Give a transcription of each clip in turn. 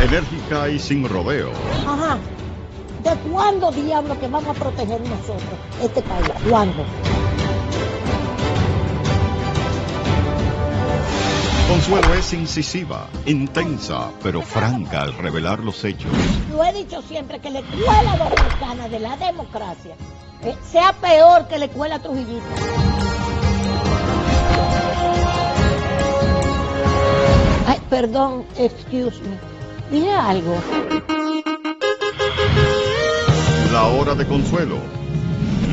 Enérgica y sin rodeo. Ajá. ¿De cuándo, diablo, que vamos a proteger nosotros este país? ¿Cuándo? Consuelo es incisiva, intensa, pero franca al revelar los hechos. Lo he dicho siempre, que la escuela dominicana de la democracia sea peor que la escuela trujillista. Ay, perdón, excuse me. Dije algo. La hora de Consuelo.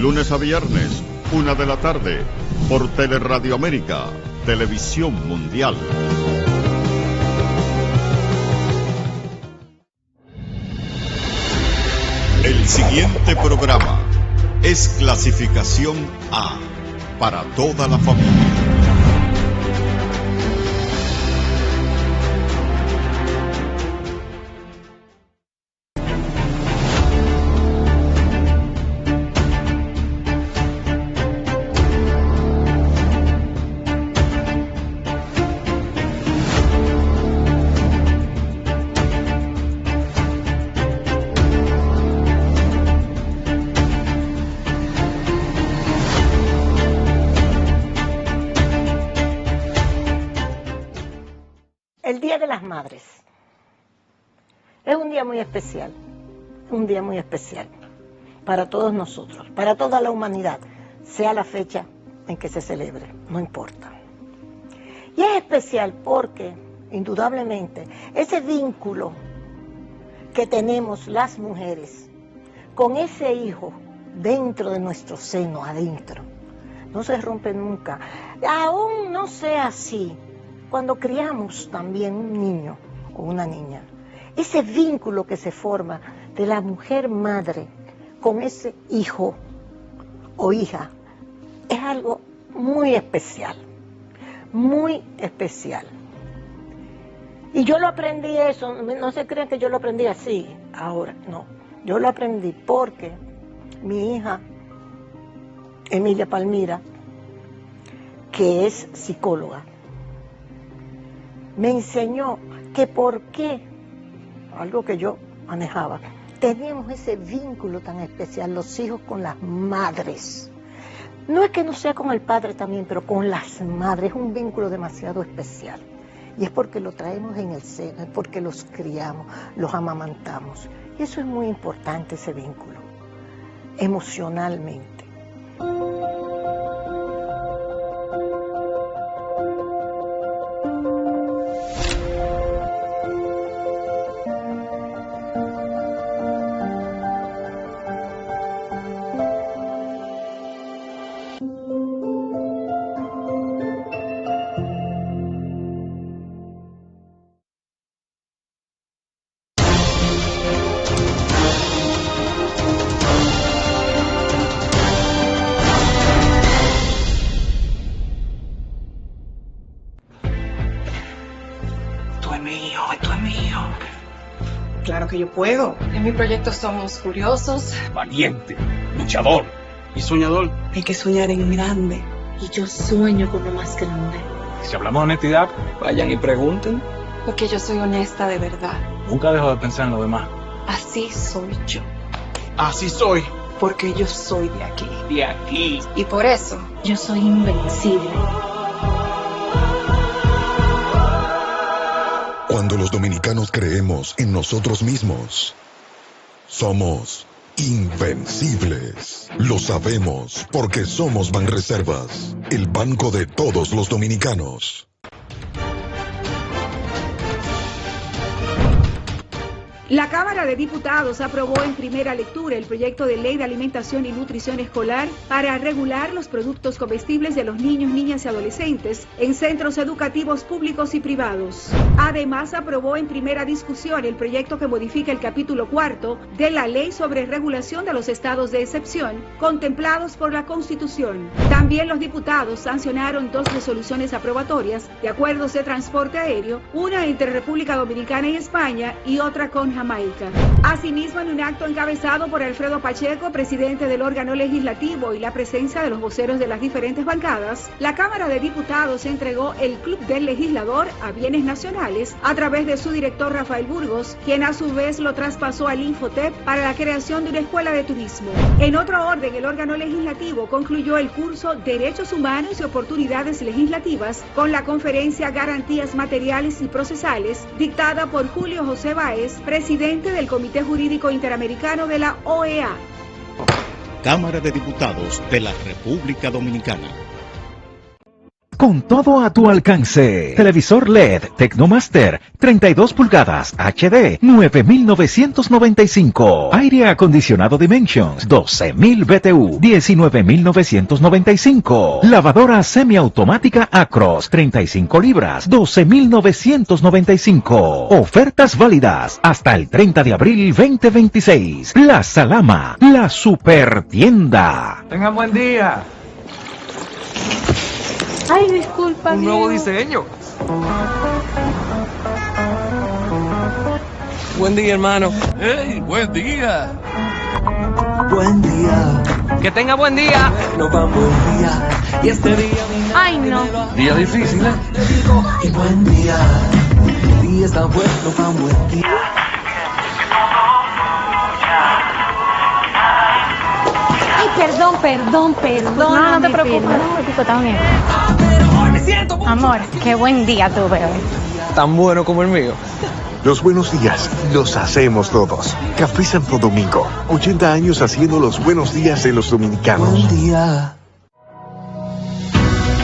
Lunes a viernes, 1 de la tarde, por Teleradio América, Televisión Mundial. El siguiente programa es clasificación A, para toda la familia. El Día de las Madres es un día muy especial, para todos nosotros, para toda la humanidad, sea la fecha en que se celebre, no importa. Y es especial porque, indudablemente, ese vínculo que tenemos las mujeres con ese hijo dentro de nuestro seno, adentro, no se rompe nunca. Aún no sea así, cuando criamos también un niño o una niña, ese vínculo que se forma de la mujer madre con ese hijo o hija es algo muy especial, muy especial. Y yo lo aprendí eso, no se crean que yo lo aprendí así ahora, no. Yo lo aprendí porque mi hija, Emilia Palmira, que es psicóloga, me enseñó que por qué, algo que yo manejaba, teníamos ese vínculo tan especial, los hijos con las madres. No es que no sea con el padre también, pero con las madres, es un vínculo demasiado especial. Y es porque lo traemos en el seno, es porque los criamos, los amamantamos. Y eso es muy importante, ese vínculo, emocionalmente. Esto es mío. Claro que yo puedo. En mi proyecto somos curiosos, valiente, luchador y soñador. Hay que soñar en grande. Y yo sueño con lo más grande. Si hablamos de honestidad, vayan y pregunten. Porque yo soy honesta de verdad. Nunca dejo de pensar en lo demás. Así soy yo. Así soy. Porque yo soy de aquí. De aquí. Y por eso, yo soy invencible. Cuando los dominicanos creemos en nosotros mismos, somos invencibles. Lo sabemos porque somos Banreservas, el banco de todos los dominicanos. La Cámara de Diputados aprobó en primera lectura el proyecto de ley de alimentación y nutrición escolar para regular los productos comestibles de los niños, niñas y adolescentes en centros educativos públicos y privados. Además, aprobó en primera discusión el proyecto que modifica el capítulo 4 de la Ley sobre Regulación de los Estados de Excepción, contemplados por la Constitución. También los diputados sancionaron 2 resoluciones aprobatorias de acuerdos de transporte aéreo, una entre República Dominicana y España y otra con Jamaica. Asimismo, en un acto encabezado por Alfredo Pacheco, presidente del órgano legislativo, y la presencia de los voceros de las diferentes bancadas, la Cámara de Diputados entregó el Club del Legislador a Bienes Nacionales a través de su director Rafael Burgos, quien a su vez lo traspasó al Infotep para la creación de una escuela de turismo. En otro orden, el órgano legislativo concluyó el curso Derechos Humanos y Oportunidades Legislativas con la conferencia Garantías Materiales y Procesales, dictada por Julio José Báez, presidente del Comité Jurídico Interamericano de la OEA. Cámara de Diputados de la República Dominicana. Con todo a tu alcance. Televisor LED Tecnomaster 32 pulgadas HD 9.995. Aire acondicionado Dimensions 12.000 BTU 19.995. Lavadora semiautomática Acros 35 libras 12.995. Ofertas válidas hasta el 30 de abril 2026. Plaza Lama, la super tienda. Tengan buen día. Ay, disculpa. Un nuevo diseño. Buen día, hermano. ¡Hey, buen día! Buen día. Que tenga buen día. No va buen día. Y este día... Ay, no. Día difícil, ¿eh? Y buen día. El día está bueno, va buen día. Ay, perdón. No te preocupes. No, está bien. Amor, qué buen día tuve hoy. Tan bueno como el mío. Los buenos días los hacemos todos. Café Santo Domingo, 80 años haciendo los buenos días de los dominicanos. Buen día.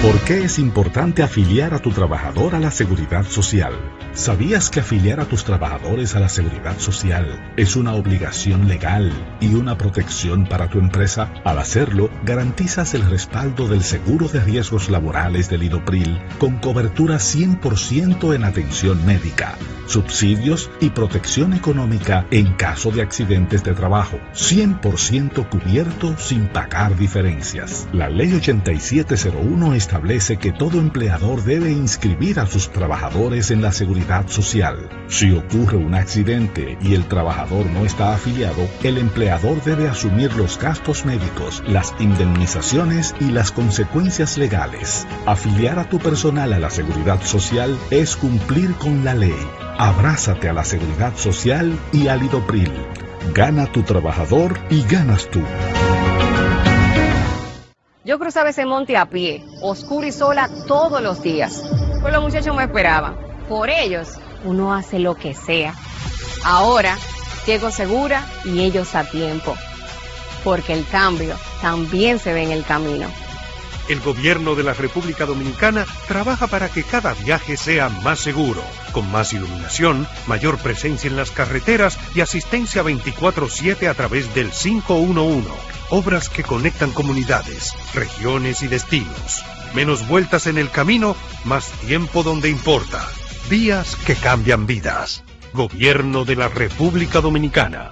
¿Por qué es importante afiliar a tu trabajador a la Seguridad Social? ¿Sabías que afiliar a tus trabajadores a la Seguridad Social es una obligación legal y una protección para tu empresa? Al hacerlo, garantizas el respaldo del seguro de riesgos laborales del IDOPRIL con cobertura 100% en atención médica, subsidios y protección económica en caso de accidentes de trabajo, 100% cubierto sin pagar diferencias. La Ley 8701 establece que todo empleador debe inscribir a sus trabajadores en la Seguridad Social. Si ocurre un accidente y el trabajador no está afiliado, el empleador debe asumir los gastos médicos, las indemnizaciones y las consecuencias legales. Afiliar a tu personal a la Seguridad Social es cumplir con la ley. Abrázate a la Seguridad Social y al IDOPRIL. Gana tu trabajador y ganas tú. Yo cruzaba ese monte a pie, oscura y sola todos los días. Pues los muchachos me esperaban. Por ellos, uno hace lo que sea. Ahora, llego segura y ellos a tiempo. Porque el cambio también se ve en el camino. El gobierno de la República Dominicana trabaja para que cada viaje sea más seguro, con más iluminación, mayor presencia en las carreteras y asistencia 24/7 a través del 511. Obras que conectan comunidades, regiones y destinos. Menos vueltas en el camino, más tiempo donde importa. Vías que cambian vidas. Gobierno de la República Dominicana.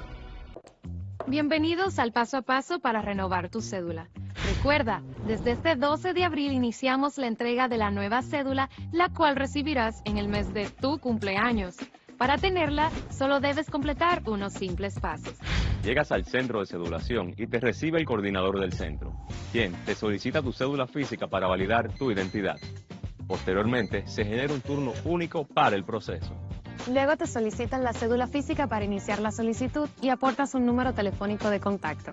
Bienvenidos al Paso a Paso para renovar tu cédula. Recuerda, desde este 12 de abril iniciamos la entrega de la nueva cédula, la cual recibirás en el mes de tu cumpleaños. Para tenerla, solo debes completar unos simples pasos. Llegas al centro de cedulación y te recibe el coordinador del centro, quien te solicita tu cédula física para validar tu identidad. Posteriormente, se genera un turno único para el proceso. Luego te solicitan la cédula física para iniciar la solicitud y aportas un número telefónico de contacto.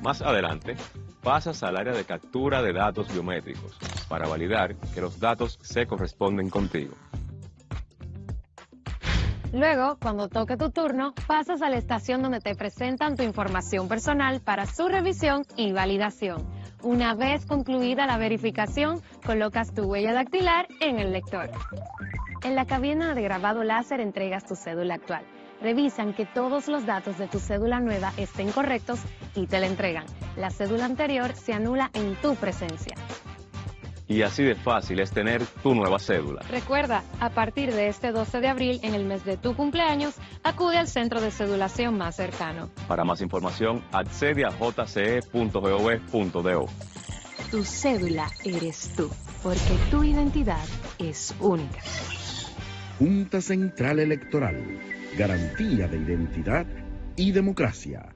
Más adelante, pasas al área de captura de datos biométricos para validar que los datos se corresponden contigo. Luego, cuando toque tu turno, pasas a la estación donde te presentan tu información personal para su revisión y validación. Una vez concluida la verificación, colocas tu huella dactilar en el lector. En la cabina de grabado láser entregas tu cédula actual. Revisan que todos los datos de tu cédula nueva estén correctos y te la entregan. La cédula anterior se anula en tu presencia. Y así de fácil es tener tu nueva cédula. Recuerda, a partir de este 12 de abril, en el mes de tu cumpleaños, acude al centro de cedulación más cercano. Para más información, accede a jce.gov.do. Tu cédula eres tú, porque tu identidad es única. Junta Central Electoral. garantía de identidad y democracia.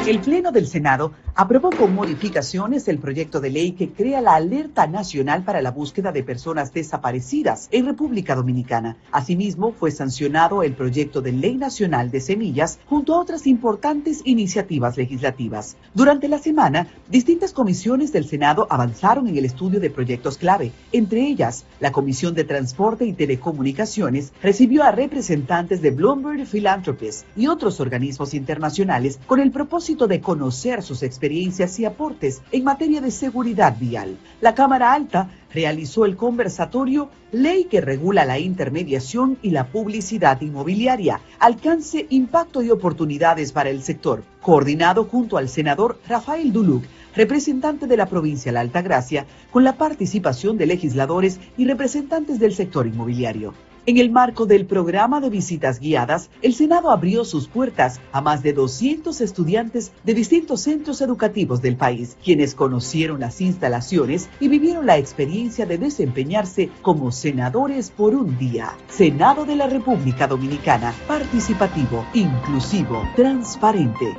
El Pleno del Senado aprobó con modificaciones el proyecto de ley que crea la Alerta Nacional para la Búsqueda de Personas Desaparecidas en República Dominicana. Asimismo, fue sancionado el proyecto de Ley Nacional de Semillas junto a otras importantes iniciativas legislativas. Durante la semana, distintas comisiones del Senado avanzaron en el estudio de proyectos clave. Entre ellas, la Comisión de Transporte y Telecomunicaciones recibió a representantes de Bloomberg Philanthropies y otros organismos internacionales con el propósito de conocer sus experiencias y aportes en materia de seguridad vial. La Cámara Alta realizó el conversatorio Ley que regula la intermediación y la publicidad inmobiliaria, alcance, impacto y oportunidades para el sector, coordinado junto al senador Rafael Duluc, representante de la provincia de La Altagracia, con la participación de legisladores y representantes del sector inmobiliario. En el marco del programa de visitas guiadas, el Senado abrió sus puertas a más de 200 estudiantes de distintos centros educativos del país, quienes conocieron las instalaciones y vivieron la experiencia de desempeñarse como senadores por un día. Senado de la República Dominicana, participativo, inclusivo, transparente.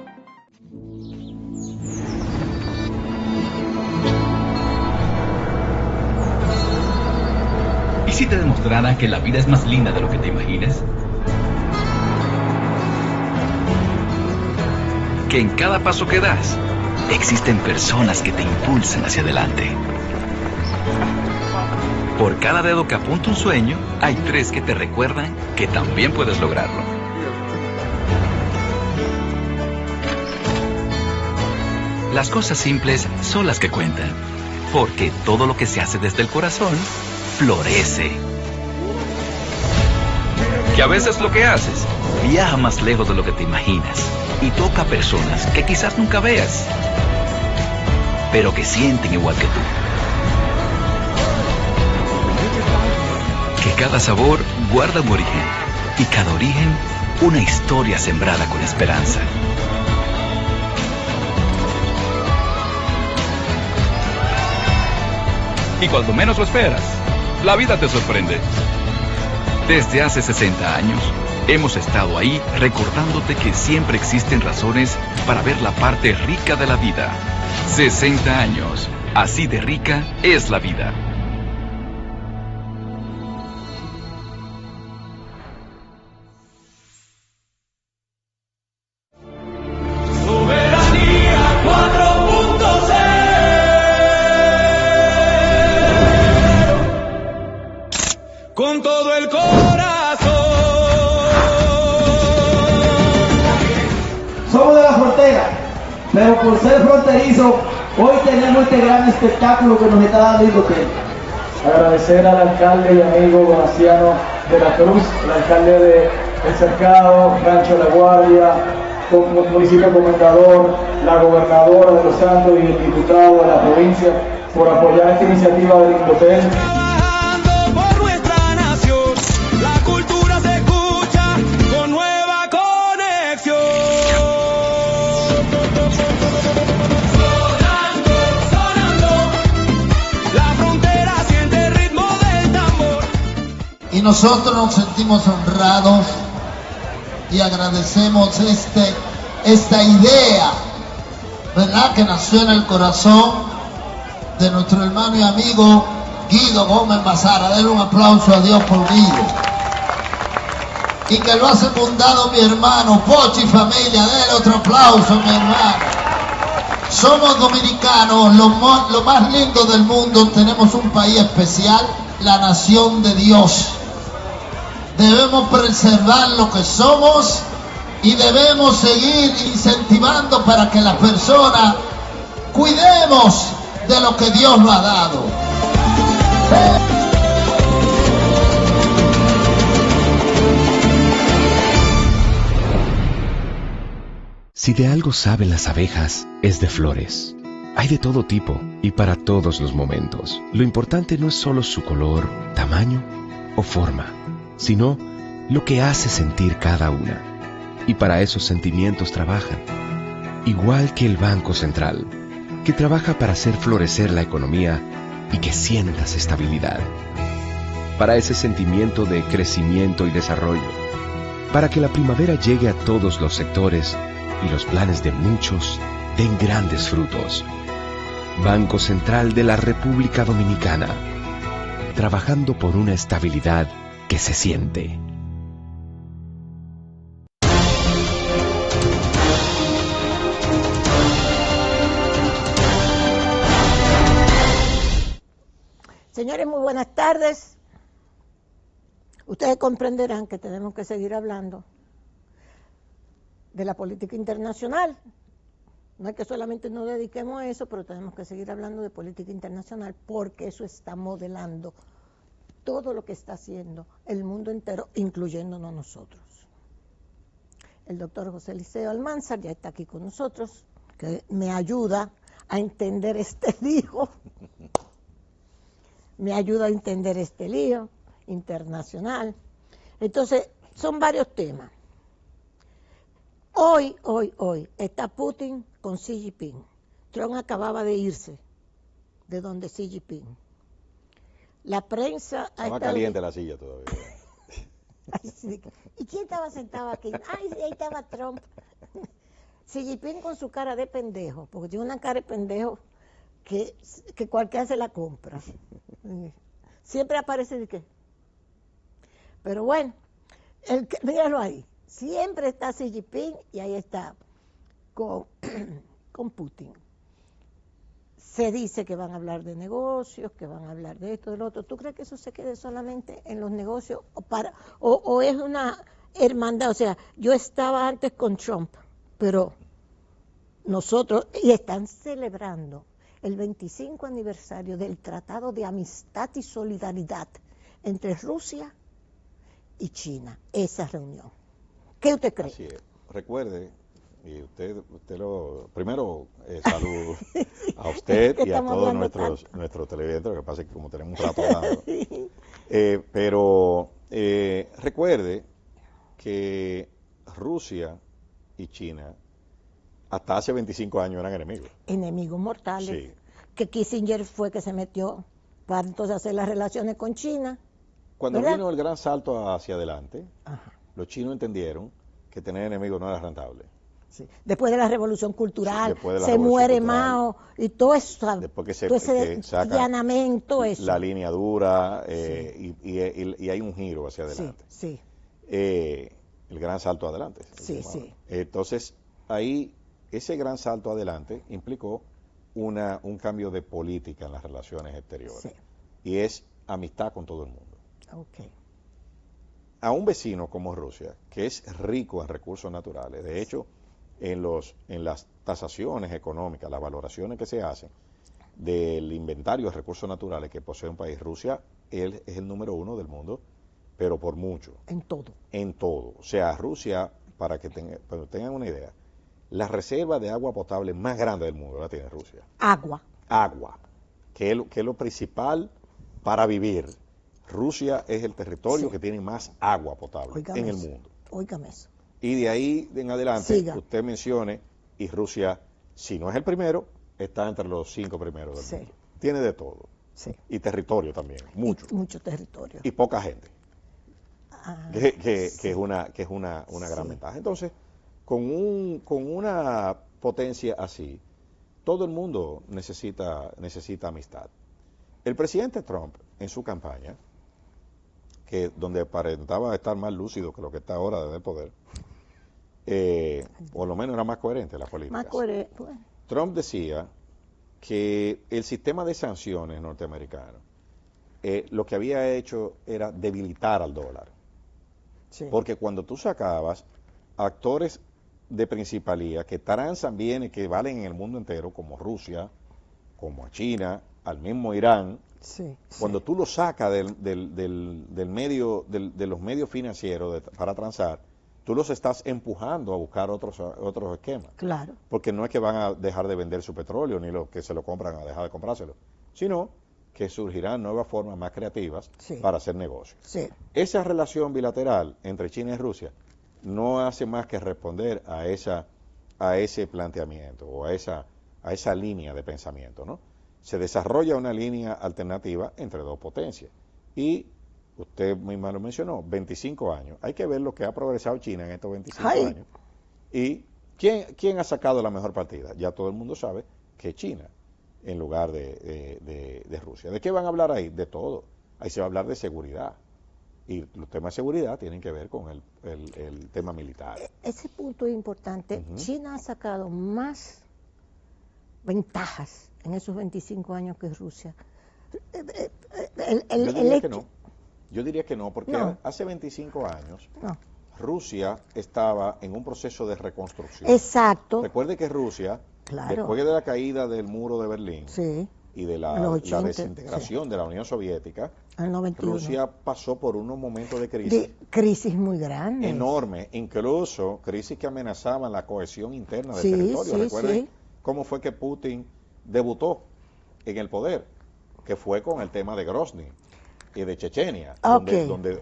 ¿Y si te demostrara que la vida es más linda de lo que te imaginas? Que en cada paso que das, existen personas que te impulsan hacia adelante. Por cada dedo que apunta un sueño, hay 3 que te recuerdan que también puedes lograrlo. Las cosas simples son las que cuentan, porque todo lo que se hace desde el corazón florece. Que a veces lo que haces viaja más lejos de lo que te imaginas y toca a personas que quizás nunca veas, pero que sienten igual que tú. Que cada sabor guarda un origen y cada origen una historia sembrada con esperanza. Y cuando menos lo esperas, la vida te sorprende. Desde hace 60 años, hemos estado ahí recordándote que siempre existen razones para ver la parte rica de la vida. 60 años, así de rica es la vida. Con todo el corazón. Somos de la frontera, pero por ser fronterizo, hoy tenemos este gran espectáculo que nos está dando el hotel. Agradecer al alcalde y amigo Donaciano de la Cruz, el alcalde de El Cercado, Rancho La Guardia, municipio comendador, la gobernadora de Los Santos y el diputado de la provincia por apoyar esta iniciativa del Indotel. Y nosotros nos sentimos honrados y agradecemos esta idea, ¿verdad?, que nació en el corazón de nuestro hermano y amigo Guido Gómez Mazara. Denle un aplauso a Dios por Guido. Y que lo ha secundado mi hermano Pochi familia. Denle otro aplauso, mi hermano. Somos dominicanos, lo más lindo del mundo. Tenemos un país especial, la nación de Dios. Debemos preservar lo que somos y debemos seguir incentivando para que las personas cuidemos de lo que Dios nos ha dado. Si de algo saben las abejas, es de flores. Hay de todo tipo y para todos los momentos. Lo importante no es solo su color, tamaño o forma, sino lo que hace sentir cada una. Y para esos sentimientos trabajan. Igual que el Banco Central, que trabaja para hacer florecer la economía y que sientas estabilidad. para ese sentimiento de crecimiento y desarrollo, para que la primavera llegue a todos los sectores y los planes de muchos den grandes frutos. Banco Central de la República Dominicana, trabajando por una estabilidad que se siente. Señores, muy buenas tardes. Ustedes comprenderán que tenemos que seguir hablando de la política internacional. No es que solamente nos dediquemos a eso, pero tenemos que seguir hablando de política internacional porque eso está modelando todo lo que está haciendo el mundo entero, incluyéndonos nosotros. El doctor José Eliseo Almanzar ya está aquí con nosotros, que me ayuda a entender este lío. Me ayuda a entender este lío internacional. Entonces, son varios temas. Hoy está Putin con Xi Jinping. Trump acababa de irse de donde Xi Jinping. La prensa... Estaba caliente la silla todavía. Ay, sí. ¿Y quién estaba sentado aquí? Ay, ahí estaba Trump. Xi Jinping con su cara de pendejo, porque tiene una cara de pendejo que cualquiera se la compra. Siempre aparece de qué. Pero bueno, míralo ahí. Siempre está Xi Jinping y ahí está con Putin. Se dice que van a hablar de negocios, que van a hablar de esto, de lo otro. ¿Tú crees que eso se quede solamente en los negocios o es una hermandad? O sea, yo estaba antes con Trump, pero nosotros, y están celebrando el 25 aniversario del Tratado de Amistad y Solidaridad entre Rusia y China, esa reunión. ¿Qué usted cree? Así es. Recuerde, y usted lo... Primero, saludo a usted y a todos nuestros televidentes, lo que pasa es que como tenemos un rato hablando. Pero recuerde que Rusia y China hasta hace 25 años eran enemigos. Enemigos mortales. Sí. Que Kissinger fue que se metió para entonces hacer las relaciones con China. Cuando ¿verdad? vino el gran salto hacia adelante, los chinos entendieron que tener enemigos no era rentable. Sí. Después de la revolución cultural, de la se revolución muere cultural, Mao y todo eso, después que todo ese allanamiento, eso. La línea dura y hay un giro hacia adelante. Sí. El gran salto adelante. Sí. Entonces, ahí, ese gran salto adelante implicó un cambio de política en las relaciones exteriores. Sí. Y es amistad con todo el mundo. Okay. A un vecino como Rusia, que es rico en recursos naturales, de hecho, en las tasaciones económicas, las valoraciones que se hacen del inventario de recursos naturales que posee un país, Rusia él es el número 1 del mundo, pero por mucho. En todo. En todo. O sea, Rusia, para que tengan una idea, la reserva de agua potable más grande del mundo la tiene Rusia. Agua, que es lo principal para vivir. Rusia es el territorio que tiene más agua potable en el mundo. Óigame eso. Y de ahí en adelante, usted mencione, y Rusia, si no es el primero, está entre los 5 primeros del mundo. Tiene de todo. Sí. Y territorio también, mucho. Mucho territorio. Y poca gente. Que es una gran ventaja. Entonces, con una potencia así, todo el mundo necesita amistad. El presidente Trump, en su campaña, donde aparentaba estar más lúcido que lo que está ahora desde el poder, por lo menos era más coherente la política. Más coherente. Bueno. Trump decía que el sistema de sanciones norteamericano lo que había hecho era debilitar al dólar. Sí. Porque cuando tú sacabas actores de principalía que transan bienes que valen en el mundo entero, como Rusia, como a China, al mismo Irán, cuando tú lo sacas del medio, de los medios financieros para transar, tú los estás empujando a buscar otros esquemas. Claro. Porque no es que van a dejar de vender su petróleo, ni los que se lo compran a dejar de comprárselo, sino que surgirán nuevas formas más creativas para hacer negocios. Sí. Esa relación bilateral entre China y Rusia no hace más que responder a ese planteamiento o a esa línea de pensamiento, ¿no? Se desarrolla una línea alternativa entre dos potencias y usted misma lo mencionó, 25 años. Hay que ver lo que ha progresado China en estos 25 Ay. años. Y ¿quién ha sacado la mejor partida? Ya todo el mundo sabe que es China, en lugar de Rusia. ¿De qué van a hablar ahí? De todo. Ahí se va a hablar de seguridad. Y los temas de seguridad tienen que ver con el tema militar. Ese punto es importante. China ha sacado más ventajas en esos 25 años que Rusia. Yo diría que no, porque No. hace 25 años No. Rusia estaba en un proceso de reconstrucción. Exacto. Recuerde que Rusia, Claro. después de la caída del muro de Berlín Sí. y de la, Los la 80, desintegración de la Unión Soviética, Al 91. Rusia pasó por unos momentos de crisis De crisis muy grande. enorme, incluso crisis que amenazaban la cohesión interna del Sí, territorio. sí, Recuerden sí. cómo fue que Putin debutó en el poder, que fue con el tema de Grozny y de Chechenia, Ok.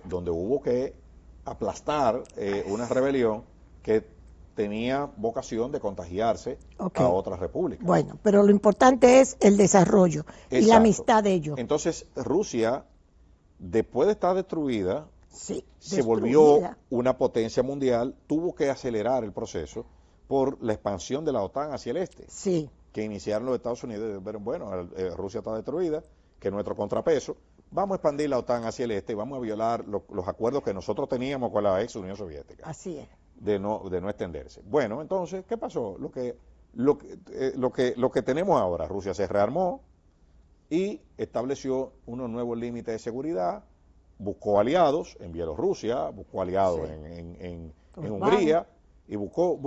donde hubo que aplastar una rebelión que tenía vocación de contagiarse Ok. a otras repúblicas. Bueno, pero lo importante es el desarrollo y la Exacto. amistad de ellos. Entonces, Rusia, después de estar destruida, Sí, se volvió destruida. una potencia mundial, tuvo que acelerar el proceso por la expansión de la OTAN hacia el este, Sí. que iniciaron los Estados Unidos. Pero bueno, Rusia está destruida, que es nuestro contrapeso, vamos a expandir la OTAN hacia el este y vamos a violar los acuerdos que nosotros teníamos con la ex Unión Soviética, Así es. de no extenderse. Bueno, entonces, ¿qué pasó? Lo que tenemos ahora, Rusia se rearmó y estableció unos nuevos límites de seguridad, buscó aliados en Bielorrusia, buscó aliados Sí. en Pues Hungría, y buscó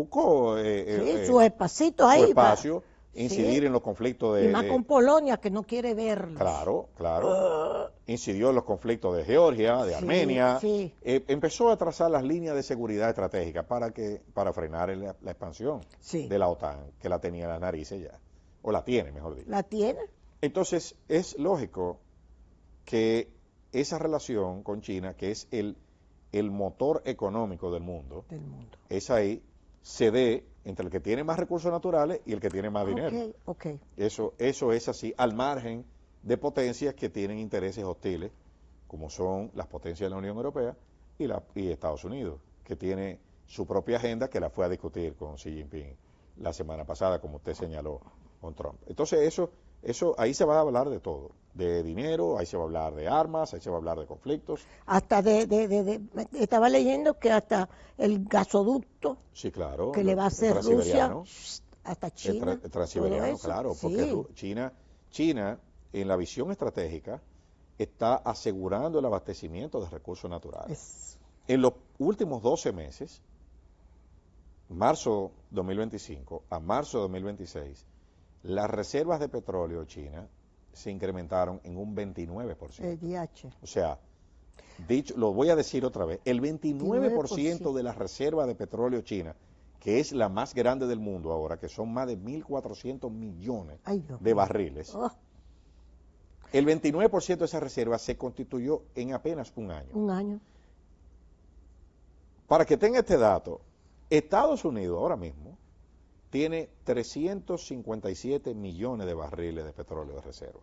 Su espacito ahí. su espacio, incidir Sí. en los conflictos Y más con Polonia, que no quiere verlos. Claro. Incidió en los conflictos de Georgia, de Sí, Armenia. sí. Empezó a trazar las líneas de seguridad estratégica para frenar la expansión Sí. de la OTAN, que la tenía en las narices ya. O la tiene, mejor dicho. ¿La tiene? Entonces, es lógico que esa relación con China, que es el motor económico del mundo, es ahí, se dé entre el que tiene más recursos naturales y el que tiene más dinero. Ok. Eso es así, al margen de potencias que tienen intereses hostiles, como son las potencias de la Unión Europea y Estados Unidos, que tiene su propia agenda, que la fue a discutir con Xi Jinping la semana pasada, como usted señaló, con Trump. Entonces eso ahí se va a hablar de todo, de dinero, ahí se va a hablar de armas, ahí se va a hablar de conflictos. Hasta estaba leyendo que hasta el gasoducto Sí, claro. que le va a hacer Rusia hasta China. El transiberiano, todo eso. claro, porque Sí. China, en la visión estratégica, está asegurando el abastecimiento de recursos naturales. En los últimos 12 meses, marzo 2025 a marzo 2026, las reservas de petróleo de China se incrementaron en un 29%. El DH. O sea, dicho, lo voy a decir otra vez, el 29% de las reservas de petróleo china, que es la más grande del mundo ahora, que son más de 1.400 millones de barriles, el 29% de esa reserva se constituyó en apenas un año. Un año. Para que tenga este dato, Estados Unidos ahora mismo tiene 357 millones de barriles de petróleo de reserva.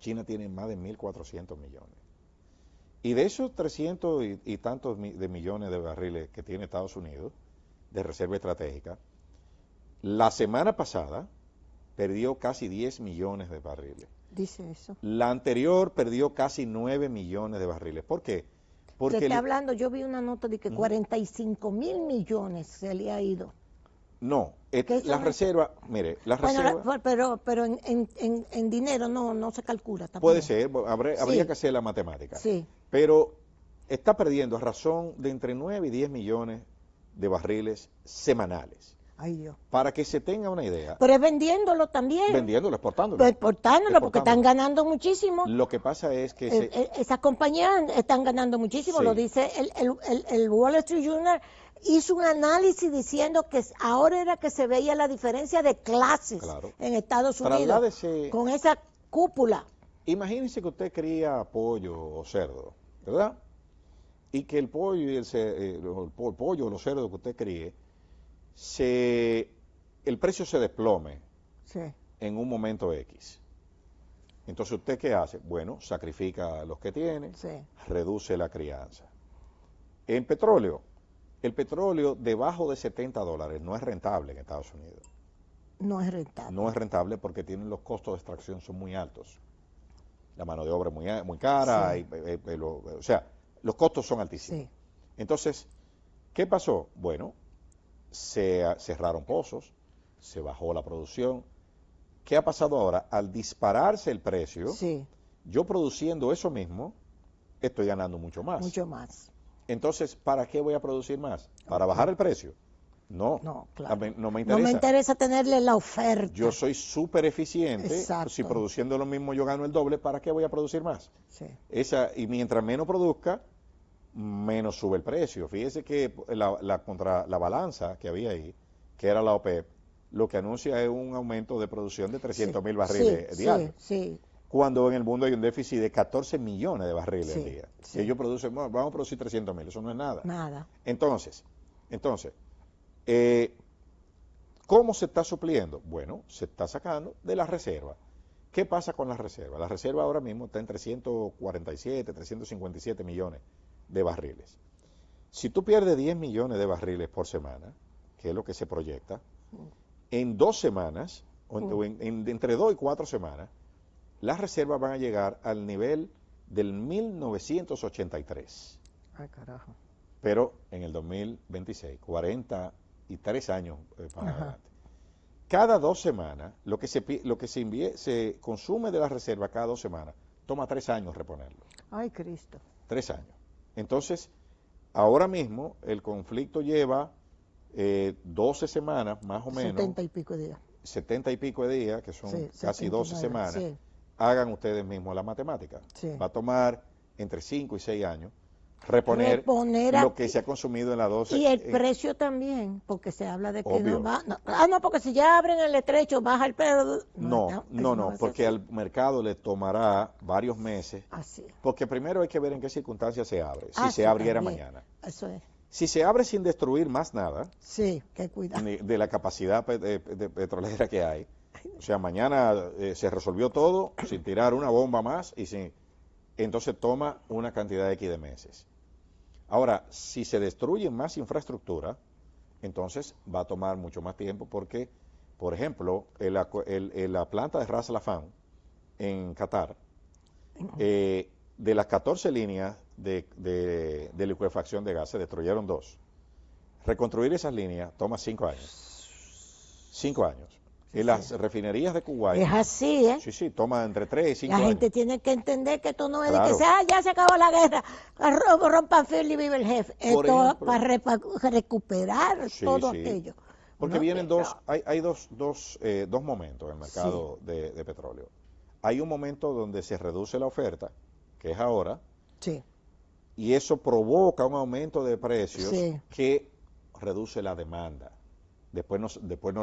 China tiene más de 1.400 millones. Y de esos 300 y tantos de millones de barriles que tiene Estados Unidos de reserva estratégica, la semana pasada perdió casi 10 millones de barriles. Dice eso. La anterior perdió casi 9 millones de barriles. ¿Por qué? Porque Se está hablando, yo vi una nota de que 45.000 millones se le ha ido. No, las reservas, mire, las reservas... Bueno, pero en dinero no se calcula. Tampoco. Puede ser, habría que hacer la matemática. Sí. Pero está perdiendo a razón de entre 9 y 10 millones de barriles semanales. Ay, Dios. Para que se tenga una idea. Pero es vendiéndolo también. Vendiéndolo, exportándolo. Exportándolo, porque están ganando muchísimo. Lo que pasa es que... Esas compañías están ganando muchísimo, Sí. Lo dice el Wall Street Journal. Hizo un análisis diciendo que ahora era que se veía la diferencia de clases en Estados Unidos. Trasladese, con esa cúpula. Imagínese que usted cría pollo o cerdo, ¿verdad? Y que el pollo y el pollo o los cerdos que usted críe, el precio se desplome en un momento X. Entonces, ¿usted qué hace? Bueno, sacrifica a los que tiene, reduce la crianza. En petróleo, el petróleo debajo de $70 no es rentable en Estados Unidos. No es rentable. No es rentable porque tienen los costos de extracción son muy altos. La mano de obra es muy cara, o sea, los costos son altísimos. Sí. Entonces, ¿qué pasó? Bueno, se cerraron pozos, se bajó la producción. ¿Qué ha pasado ahora? Al dispararse el precio, yo produciendo eso mismo, estoy ganando mucho más. Mucho más. Entonces, ¿para qué voy a producir más? ¿Para bajar el precio? No, claro. No me interesa. No me interesa tenerle la oferta. Yo soy súper eficiente. Exacto. Si produciendo lo mismo yo gano el doble, ¿para qué voy a producir más? Sí. Y mientras menos produzca, menos sube el precio. Fíjese que contra la balanza que había ahí, que era la OPEP, lo que anuncia es un aumento de producción de 300,000 barriles diarios. Cuando en el mundo hay un déficit de 14 millones de barriles al día. Si ellos producen, vamos a producir 300,000, eso no es nada. Nada. Entonces, ¿cómo se está supliendo? Bueno, se está sacando de la reserva. ¿Qué pasa con la reserva? La reserva ahora mismo está en 347, 357 millones de barriles. Si tú pierdes 10 millones de barriles por semana, que es lo que se proyecta, en 2 semanas, entre 2 y 4 semanas, las reservas van a llegar al nivel del 1983. Ay, carajo. Pero en el 2026, 43 años para adelante. Cada 2 semanas, lo que se consume de la reserva cada 2 semanas, toma 3 años reponerlo. Ay, Cristo. 3 años. Entonces, ahora mismo el conflicto lleva 12 semanas, más o menos. 70 y pico de días. 70 y pico de días, que son casi 12 semanas. Sí. Hagan ustedes mismos la matemática. Sí. Va a tomar entre 5 y 6 años reponer lo que se ha consumido en la 12. Y el precio también, porque se habla de que no va. No, porque si ya abren el estrecho, baja el precio. No, porque al mercado le tomará varios meses. Así. Porque primero hay que ver en qué circunstancias se abre. Si se abriera mañana. Eso es. Si se abre sin destruir más nada, qué cuidado. De la capacidad petrolera que hay. O sea, mañana se resolvió todo sin tirar una bomba más entonces toma una cantidad X de meses. Ahora, si se destruye más infraestructura, entonces va a tomar mucho más tiempo porque, por ejemplo, la planta de Ras Laffan en Qatar, de las 14 líneas de licuefacción de gas, se destruyeron 2. Reconstruir esas líneas toma 5 años. 5 años. En las refinerías de Kuwait. Es así, ¿eh? Sí, toma entre 3 y 5 años. La gente tiene que entender que esto no es de que ya se acabó la guerra, rompan fil y vive el jefe. Esto para recuperar todo aquello. Porque vienen hay dos momentos en el mercado de petróleo. Hay un momento donde se reduce la oferta, que es ahora. Sí. Y eso provoca un aumento de precios que reduce la demanda. Después no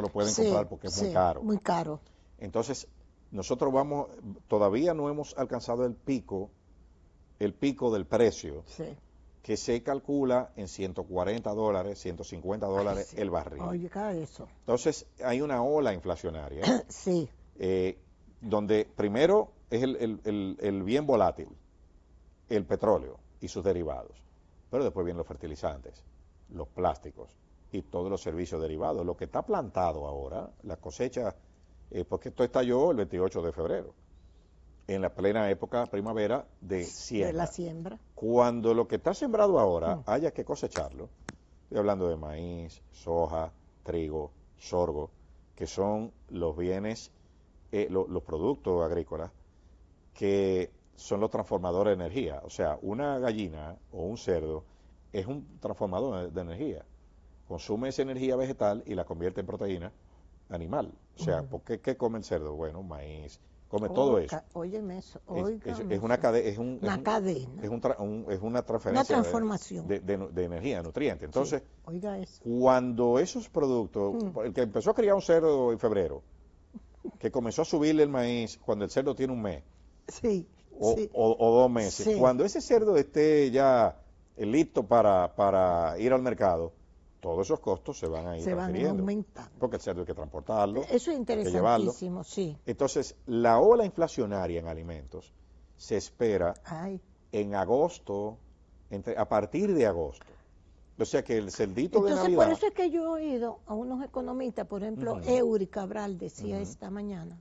lo pueden comprar porque es muy caro. Muy caro. Entonces, nosotros todavía no hemos alcanzado el pico del precio, que se calcula en $140, $150 el barril. Oye, eso. Entonces, hay una ola inflacionaria. Donde primero es el bien volátil, el petróleo y sus derivados. Pero después vienen los fertilizantes, los plásticos y todos los servicios derivados. Lo que está plantado ahora, la cosecha, porque esto estalló el 28 de febrero, en la plena época primavera de siembra. De la siembra. Cuando lo que está sembrado ahora haya que cosecharlo, estoy hablando de maíz, soja, trigo, sorgo, que son los bienes, los productos agrícolas, que son los transformadores de energía. O sea, una gallina o un cerdo es un transformador de energía. Consume esa energía vegetal y la convierte en proteína animal. O sea, ¿qué come el cerdo? Bueno, maíz, come todo eso. Óyeme eso. Es una cadena. Es una transferencia. Una transformación. De energía, de nutrientes. Entonces, oiga eso. Cuando esos productos, el que empezó a criar un cerdo en febrero, que comenzó a subirle el maíz cuando el cerdo tiene un mes. O 2 meses. Cuando ese cerdo esté ya listo para ir al mercado, todos esos costos se van a ir transfiriendo. Aumentando. Porque el cerdo hay que transportarlo. Eso es interesantísimo, sí. Entonces, la ola inflacionaria en alimentos se espera en agosto, a partir de agosto. O sea que el cerdito de Navidad... Por eso es que yo he oído a unos economistas, por ejemplo, Eury Cabral decía esta mañana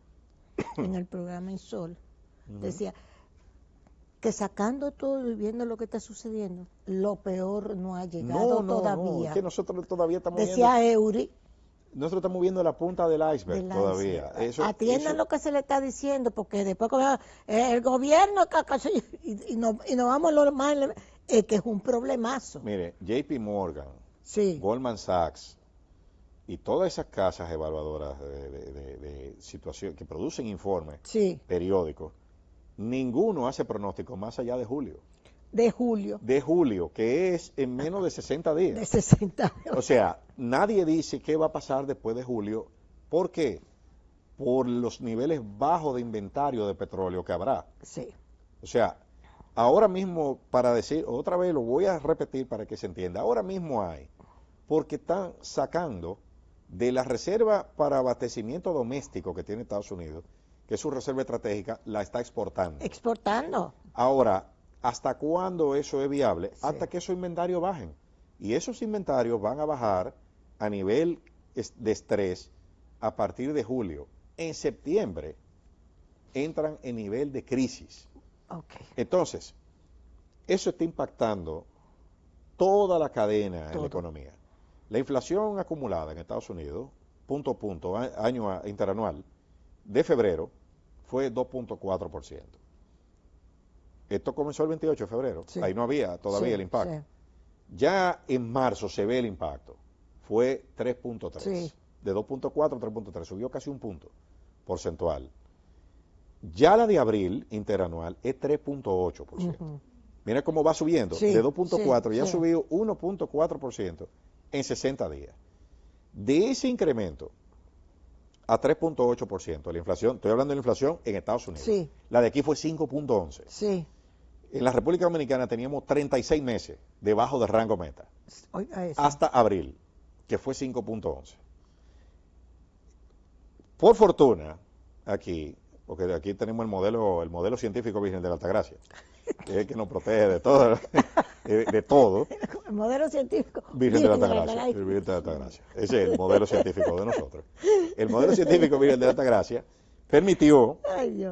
en el programa En Sol, decía que sacando todo y viendo lo que está sucediendo, lo peor no ha llegado todavía. No, es que nosotros todavía estamos decía Eury. Nosotros estamos viendo la punta del iceberg todavía. Atiendan lo que se le está diciendo, porque después el gobierno y nos vamos a lo más, que es un problemazo. Mire, JP Morgan, Goldman Sachs y todas esas casas evaluadoras de situación que producen informes periódicos, ninguno hace pronóstico más allá de julio. De julio, que es en menos de 60 días. De 60 días. O sea, nadie dice qué va a pasar después de julio. ¿Por qué? Por los niveles bajos de inventario de petróleo que habrá. Sí. O sea, ahora mismo, para decir, otra vez lo voy a repetir para que se entienda, ahora mismo hay, porque están sacando de la reserva para abastecimiento doméstico que tiene Estados Unidos, que es su reserva estratégica, la está exportando. Exportando. Ahora, ¿hasta cuándo eso es viable? Hasta que esos inventarios bajen. Y esos inventarios van a bajar a nivel de estrés a partir de julio. En septiembre entran en nivel de crisis. Entonces, eso está impactando toda la cadena en la economía. La inflación acumulada en Estados Unidos, punto a punto, año interanual, de febrero, fue 2.4%. Esto comenzó el 28 de febrero, ahí no había todavía el impacto. Ya en marzo se ve el impacto, fue 3.3, de 2.4 a 3.3, subió casi un punto porcentual. Ya la de abril interanual es 3.8%. Mira cómo va subiendo, de 2.4 ya ha subido 1.4% en 60 días. De ese incremento a 3.8%, la inflación, estoy hablando de la inflación en Estados Unidos, la de aquí fue 5.11%. En la República Dominicana teníamos 36 meses debajo del rango meta, hasta abril, que fue 5.11. Por fortuna, aquí, porque aquí tenemos el modelo científico Virgen de la Altagracia, que es el que nos protege de todo, de todo. El modelo científico Virgen de la Altagracia, Virgen de la Altagracia. Ese es el modelo científico de nosotros. El modelo científico Virgen de la Altagracia permitió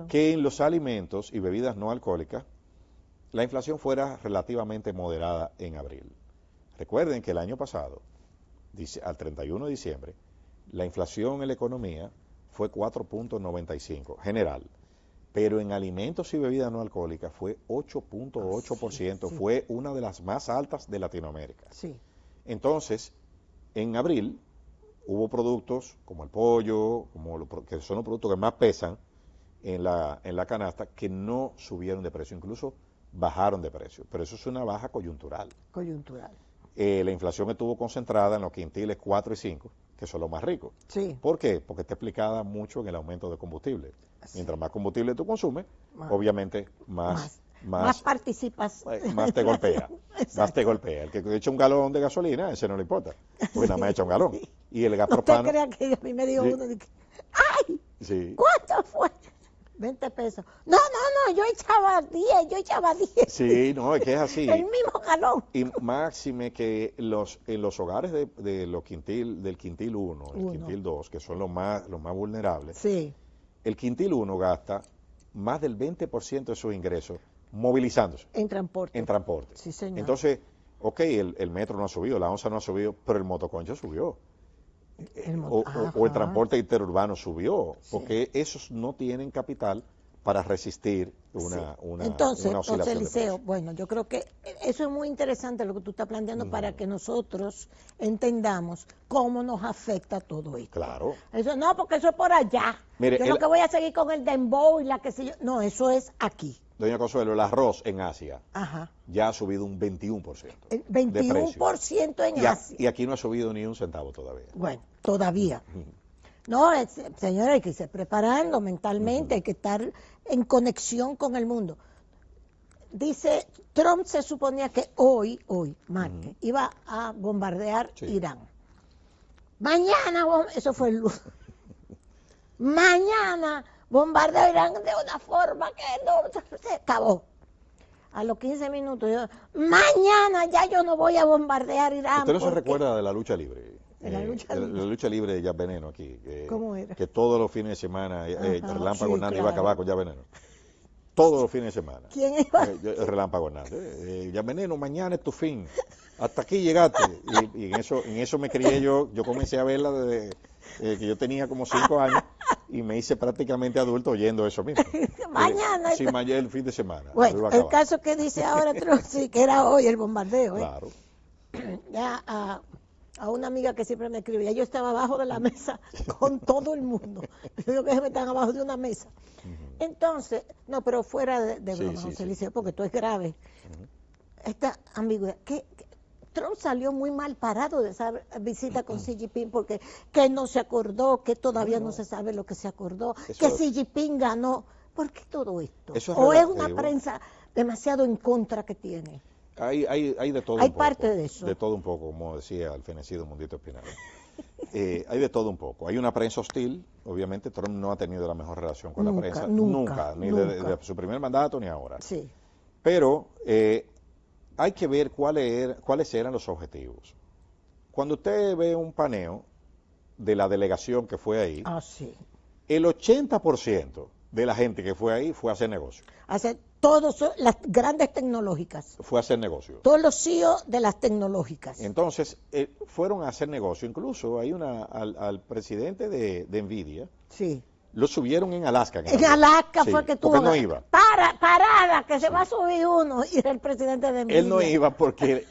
que en los alimentos y bebidas no alcohólicas la inflación fuera relativamente moderada en abril. Recuerden que el año pasado, al 31 de diciembre, la inflación en la economía fue 4.95 general, pero en alimentos y bebidas no alcohólicas fue 8.8%, fue una de las más altas de Latinoamérica. Entonces, en abril hubo productos como el pollo, que son los productos que más pesan en la canasta, que no subieron de precio, incluso bajaron de precio, pero eso es una baja coyuntural. La inflación estuvo concentrada en los quintiles 4 y 5, que son los más ricos. ¿Por qué? Porque está explicada mucho en el aumento de combustible. Mientras más combustible tú consumes, obviamente más participas. Más te golpea. Más te golpea. El que echa un galón de gasolina, ese no le importa, porque nada más echa un galón. Y el gas propano. ¿Usted crea que a mí me dio uno de que, ¡ay! ¿Cuánto fue? 20 pesos. No, yo echaba 10. Sí, no, es que es así. El mismo galón. Y máxime que en los hogares de los del quintil 1, el quintil 2, que son los más vulnerables, el quintil 1 gasta más del 20% de sus ingresos movilizándose. En transporte. Sí, señor. Entonces, el metro no ha subido, la onza no ha subido, pero el motoconcho subió. O el transporte interurbano subió, porque esos no tienen capital para resistir una oscilación de Liceo, bueno, yo creo que eso es muy interesante lo que tú estás planteando para que nosotros entendamos cómo nos afecta todo esto. Claro. Eso no, porque eso es por allá. Mire, yo lo que voy a seguir con el dembow y la que sé yo. No, eso es aquí. Doña Consuelo, el arroz en Asia ya ha subido un 21%. El 21% en Asia. Y aquí no ha subido ni un centavo todavía. Bueno, todavía. No, señores, hay que irse preparando mentalmente, hay que estar en conexión con el mundo. dice, Trump se suponía que hoy, martes, iba a bombardear Irán. Mañana, eso fue el lunes. Mañana bombardeo Irán de una forma que no se acabó. A los 15 minutos, mañana ya yo no voy a bombardear Irán. ¿Usted no se recuerda de la lucha libre? La lucha libre de Jack Veneno aquí. ¿Cómo era? Que todos los fines de semana Relámpago Hernández iba a acabar con Jack Veneno. Todos los fines de semana. ¿Quién iba? Relámpago Hernández. Jack Veneno, mañana es tu fin. Hasta aquí llegaste. Y en eso me crié yo. Yo comencé a verla desde que yo tenía como 5 años y me hice prácticamente adulto oyendo eso mismo. Mañana. Sí, mañana el fin de semana. Bueno, el caso que dice ahora Trump, sí, que era hoy el bombardeo. Claro. Ya a una amiga que siempre me escribía, yo estaba abajo de la mesa con todo el mundo. Yo digo que me están abajo de una mesa. Entonces, no, pero fuera de broma, José Eliseo, porque esto es grave. Esta ambigüedad, que Trump salió muy mal parado de esa visita con Xi Jinping porque que no se acordó, que todavía no se sabe lo que se acordó, que Xi Jinping ganó. ¿Por qué todo esto? ¿O es una prensa demasiado en contra que tiene? Hay de todo Hay un poco. parte de eso. De todo un poco, como decía el fenecido Mundito Espinal. Hay de todo un poco. Hay una prensa hostil. Obviamente Trump no ha tenido la mejor relación con la prensa. Nunca. Ni de su primer mandato ni ahora. Sí. Pero hay que ver cuáles eran los objetivos. Cuando usted ve un paneo de la delegación que fue ahí, el 80% de la gente que fue ahí fue a hacer negocio. Todas las grandes tecnológicas. Fue a hacer negocio. Todos los CEOs de las tecnológicas. Entonces, fueron a hacer negocio. Incluso hay al presidente de Nvidia. Sí. Lo subieron en Alaska. En Alaska fue que tuvo. Él no iba. Parada, que se va a subir uno. Y era el presidente de Nvidia. Él no iba porque...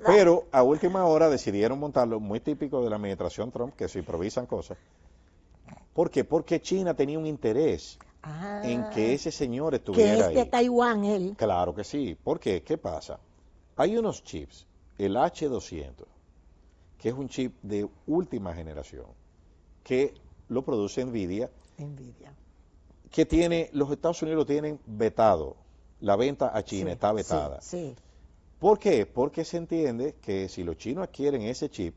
pero a última hora decidieron montarlo, muy típico de la administración Trump, que se improvisan cosas. ¿Por qué? Porque China tenía un interés en que ese señor estuviera ahí. Que es de Taiwán él. Claro que sí. ¿Por qué? ¿Qué pasa? Hay unos chips, el H200, que es un chip de última generación, que lo produce Nvidia. Que los Estados Unidos tienen vetado. La venta a China está vetada. Sí. ¿Por qué? Porque se entiende que si los chinos adquieren ese chip,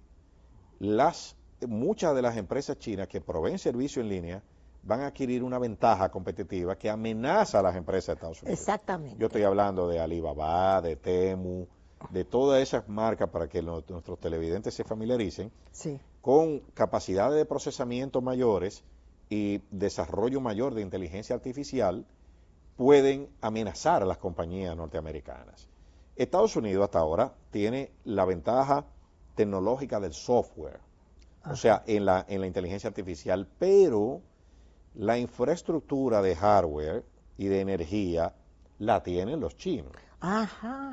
muchas de las empresas chinas que proveen servicio en línea van a adquirir una ventaja competitiva que amenaza a las empresas de Estados Unidos. Exactamente. Yo estoy hablando de Alibaba, de Temu, de todas esas marcas para que nuestros televidentes se familiaricen, con capacidades de procesamiento mayores y desarrollo mayor de inteligencia artificial, pueden amenazar a las compañías norteamericanas. Estados Unidos hasta ahora tiene la ventaja tecnológica del software, o sea, en la inteligencia artificial, pero la infraestructura de hardware y de energía la tienen los chinos.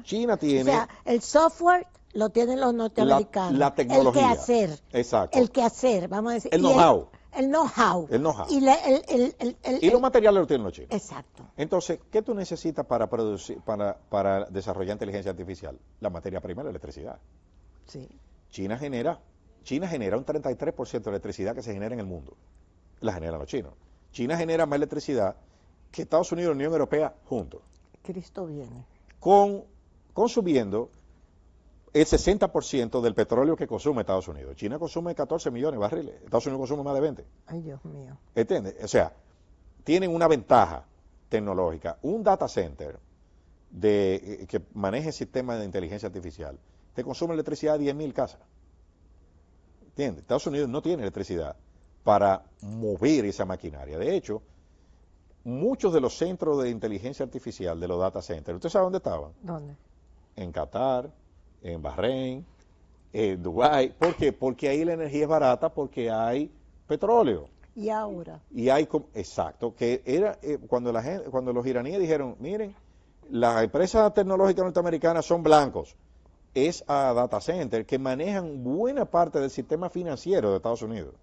China tiene... O sea, el software lo tienen los norteamericanos. La tecnología. El quehacer. Exacto. El quehacer, vamos a decir. El know-how. El know-how. El know-how. Y los materiales los tienen los chinos. Exacto. Entonces, ¿qué tú necesitas para desarrollar inteligencia artificial? La materia prima, la electricidad. Sí. China genera un 33% de electricidad que se genera en el mundo. La generan los chinos. China genera más electricidad que Estados Unidos y la Unión Europea juntos. Cristo viene. Consumiendo el 60% del petróleo que consume Estados Unidos. China consume 14 millones de barriles. Estados Unidos consume más de 20. Ay, Dios mío. ¿Entiendes? O sea, tienen una ventaja tecnológica. Un data center que maneje sistemas de inteligencia artificial te consume electricidad de 10.000 casas. ¿Entiendes? Estados Unidos no tiene electricidad para mover esa maquinaria. De hecho, muchos de los centros de inteligencia artificial de los data centers, ¿usted sabe dónde estaban? ¿Dónde? En Qatar, en Bahrein, en Dubái. ¿Por qué? Porque ahí la energía es barata porque hay petróleo. ¿Y ahora? Y hay, exacto, que era cuando los iraníes dijeron, miren, las empresas tecnológicas norteamericanas son blancos, es a data centers que manejan buena parte del sistema financiero de Estados Unidos,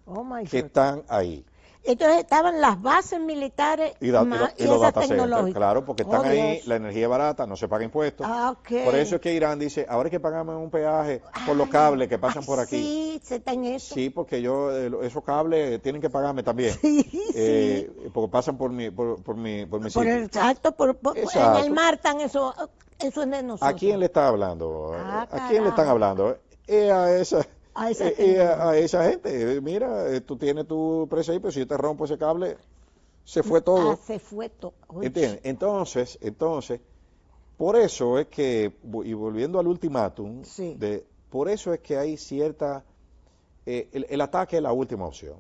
Oh my que God. están ahí. Entonces estaban las bases militares y los esas data centers, tecnológicas. claro, porque están ahí, Dios. la energía es barata, no se paga impuestos. Okay. Por eso es que Irán dice, ahora hay que pagarme un peaje por los cables que pasan por aquí. Sí, se está en eso. Sí, porque esos cables tienen que pagarme también. Sí, porque pasan por mi sitio. Exacto, en el mar están eso es de nosotros. ¿A quién le está hablando? ¿A quién le están hablando? A esa gente. Mira, tú tienes tu precio ahí, pero si yo te rompo ese cable, se fue todo. Se fue todo. ¿Entiendes? Entonces, por eso es que, y volviendo al ultimátum, por eso es que hay cierta, el ataque es la última opción.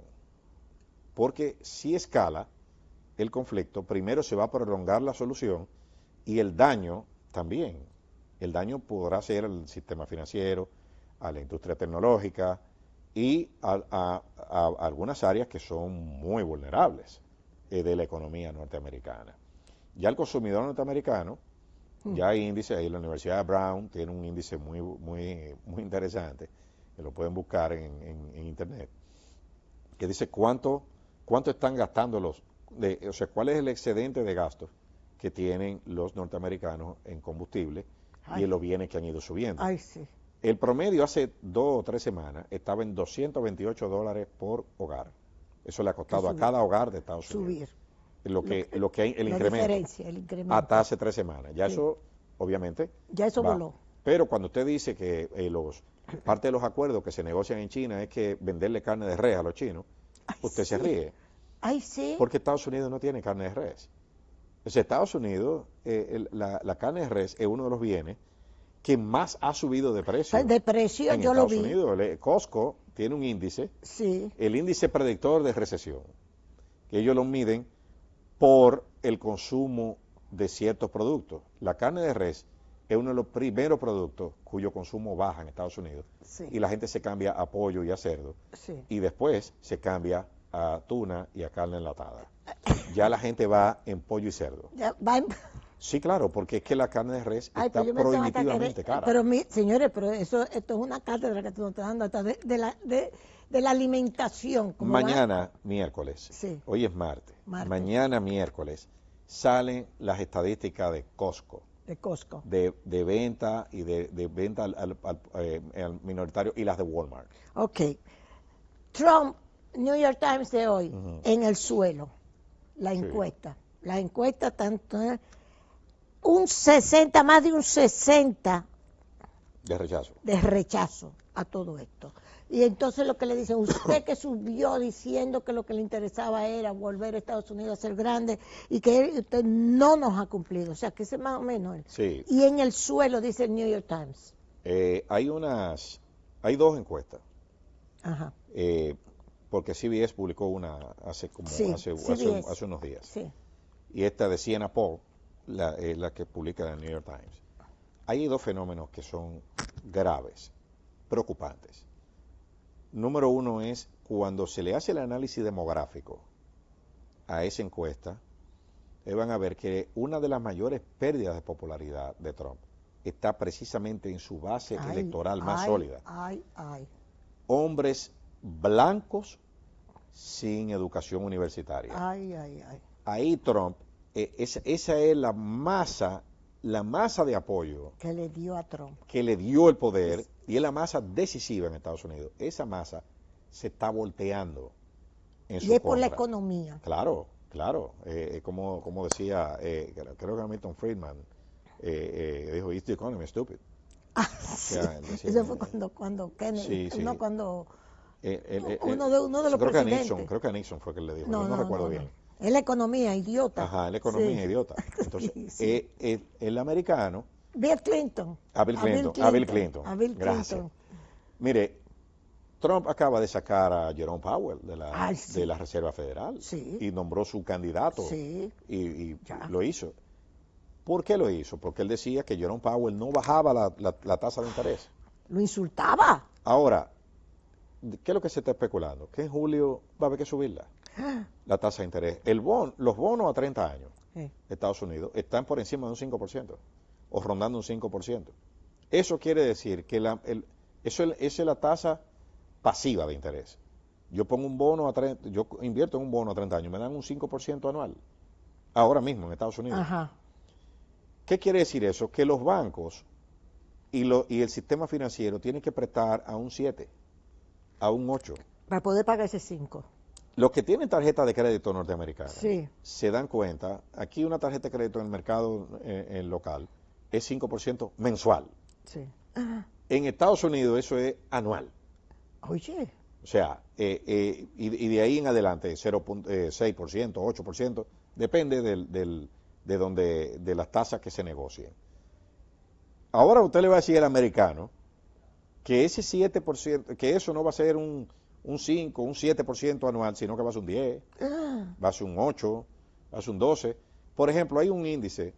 Porque si escala el conflicto, primero se va a prolongar la solución y el daño también. El daño podrá ser al sistema financiero, a la industria tecnológica y a algunas áreas que son muy vulnerables de la economía norteamericana. Ya el consumidor norteamericano, ya hay índices, ahí la Universidad de Brown tiene un índice muy interesante, que lo pueden buscar en internet, que dice cuánto están gastando o sea, cuál es el excedente de gastos que tienen los norteamericanos en combustible y en los bienes que han ido subiendo. Ay, sí. El promedio hace 2 o 3 semanas estaba en $228 por hogar. Eso le ha costado a cada hogar de Estados Unidos. Lo que hay, el incremento. Hasta hace 3 semanas. Ya eso, obviamente. Ya eso voló. Pero cuando usted dice que parte de los acuerdos que se negocian en China es que venderle carne de res a los chinos, usted se ríe. Ay, sí. Porque Estados Unidos no tiene carne de res. O sea, Estados Unidos, la carne de res es uno de los bienes que más ha subido de precio. De precio, yo lo vi. Estados Unidos, Costco tiene un índice, el índice predictor de recesión, que ellos lo miden por el consumo de ciertos productos. La carne de res es uno de los primeros productos cuyo consumo baja en Estados Unidos. Y la gente se cambia a pollo y a cerdo. Y después se cambia a tuna y a carne enlatada. Ya la gente va en pollo y cerdo. Sí, claro, porque es que la carne de res está prohibitivamente cara. Pero señores, pero esto es una cátedra que tú nos estás dando hasta de la alimentación. Mañana, miércoles, hoy es martes, mañana miércoles, salen las estadísticas de Costco. De venta y de venta al minoritario y las de Walmart. Ok. Trump, New York Times de hoy, en el suelo, la encuesta. Las encuestas tanto... más de un 60 de rechazo a todo esto. Y entonces lo que le dicen, usted que subió diciendo que lo que le interesaba era volver a Estados Unidos a ser grande y que usted no nos ha cumplido. O sea, que ese es más o menos él. Sí. Y en el suelo, dice el New York Times. Hay 2 encuestas. Ajá. Porque CBS publicó una hace unos días. Sí. Y esta de Siena Poll, la que publica el New York Times. Hay 2 fenómenos que son graves, preocupantes. Número 1 es cuando se le hace el análisis demográfico a esa encuesta, van a ver que una de las mayores pérdidas de popularidad de Trump está precisamente en su base electoral más sólida. Hombres blancos sin educación universitaria. Ahí Trump, esa es la masa de apoyo que le dio a Trump, que le dio el poder, y es la masa decisiva en Estados Unidos. Esa masa se está volteando en su contra. Y es por contra. la economía. Claro. Como decía, creo que Milton Friedman dijo, "Is the economy stupid?" Eso fue cuando Kennedy, cuando uno de los creo presidentes. que a Nixon fue que le dijo, no recuerdo bien. Es la economía, idiota. Ajá, la economía, idiota. Entonces, el americano... Bill Clinton. A Bill Clinton. Gracias. Mire, Trump acaba de sacar a Jerome Powell de la Reserva Federal y nombró su candidato y lo hizo. ¿Por qué lo hizo? Porque él decía que Jerome Powell no bajaba la tasa de interés. Lo insultaba. Ahora, ¿qué es lo que se está especulando? Que en julio va a haber que subirla. La tasa de interés. Los bonos a 30 años de Estados Unidos están por encima de un 5% o rondando un 5%. Eso quiere decir que esa es la tasa pasiva de interés. yo pongo un bono yo invierto en un bono a 30 años, me dan un 5% anual, ahora mismo en Estados Unidos. Ajá. ¿Qué quiere decir eso? Que los bancos y el sistema financiero tienen que prestar a un 7, a un 8. Para poder pagar ese 5. Los que tienen tarjeta de crédito norteamericana sí. se dan cuenta, aquí una tarjeta de crédito en el mercado local es 5% mensual. Sí. Ajá. En Estados Unidos eso es anual. Oye. O sea, y de ahí en adelante 0.6%, 8%, depende de las tasas que se negocien. Ahora usted le va a decir al americano que ese 7%, que eso no va a ser un 5, un 7% anual, sino que va a ser un 10, va a ser un 8, va a ser un 12. Por ejemplo, hay un índice